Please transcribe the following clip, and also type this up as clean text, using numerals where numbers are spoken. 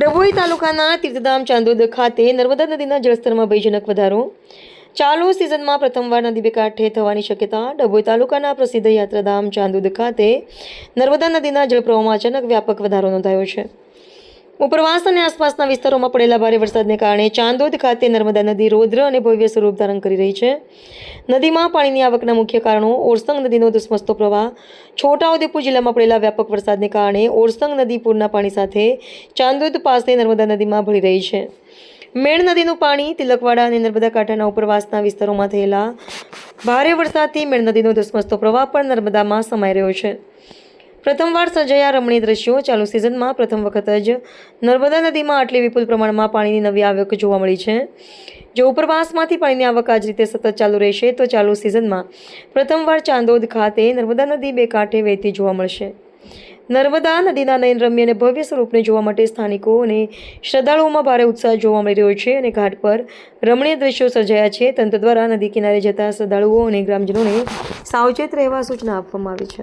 ડભોઈ તાલુકાના તીર્થધામ ચાંદોદ ખાતે નર્મદા નદીના જળસ્તરમાં ભયજનક વધારો. ચાલુ સિઝનમાં પ્રથમવાર નદી બે કાંઠે થવાની શક્યતા. ડભોઈ તાલુકાના પ્રસિદ્ધ યાત્રાધામ ચાંદોદ ખાતે નર્મદા નદીના જળપ્રવાહમાં અચાનક વ્યાપક વધારો નોંધાયો છે. ઉપરવાસ અને આસપાસના વિસ્તારોમાં પડેલા ભારે વરસાદને કારણે ચાંદોદ ખાતે નર્મદા નદી રૌદ્ર અને ભવ્ય સ્વરૂપ ધારણ કરી રહી છે. નદીમાં પાણીની આવકના મુખ્ય કારણો: ઓરસંગ નદીનો ધસમસતો પ્રવાહ. છોટાઉદેપુર જિલ્લામાં પડેલા વ્યાપક વરસાદને કારણે ઓરસંગ નદી પૂરના પાણી સાથે ચાંદોદ પાસે નર્મદા નદીમાં ભળી રહી છે. મેણ નદીનું પાણી તિલકવાડા અને નર્મદા કાંઠાના ઉપરવાસના વિસ્તારોમાં થયેલા ભારે વરસાદથી મેણ નદીનો ધસમસતો પ્રવાહ પણ નર્મદામાં સમાઈ રહ્યો છે. પ્રથમવાર સર્જાયા રમણીય દ્રશ્યો. ચાલુ સિઝનમાં પ્રથમ વખત જ નર્મદા નદીમાં આટલી વિપુલ પ્રમાણમાં પાણીની નવી આવક જોવા મળી છે. જો ઉપરવાસમાંથી પાણીની આવક આ જ રીતે સતત ચાલુ રહેશે તો ચાલુ સિઝનમાં પ્રથમવાર ચાંદોદ ખાતે નર્મદા નદી બે કાંઠે વહેતી જોવા મળશે. નર્મદા નદીના નયનરમ્ય અને ભવ્ય સ્વરૂપને જોવા માટે સ્થાનિકો અને શ્રદ્ધાળુઓમાં ભારે ઉત્સાહ જોવા મળી રહ્યો છે અને ઘાટ પર રમણીય દ્રશ્યો સર્જાયા છે. તંત્ર દ્વારા નદી કિનારે જતા શ્રદ્ધાળુઓ અને ગ્રામજનોને સાવચેત રહેવા સૂચના આપવામાં આવી છે.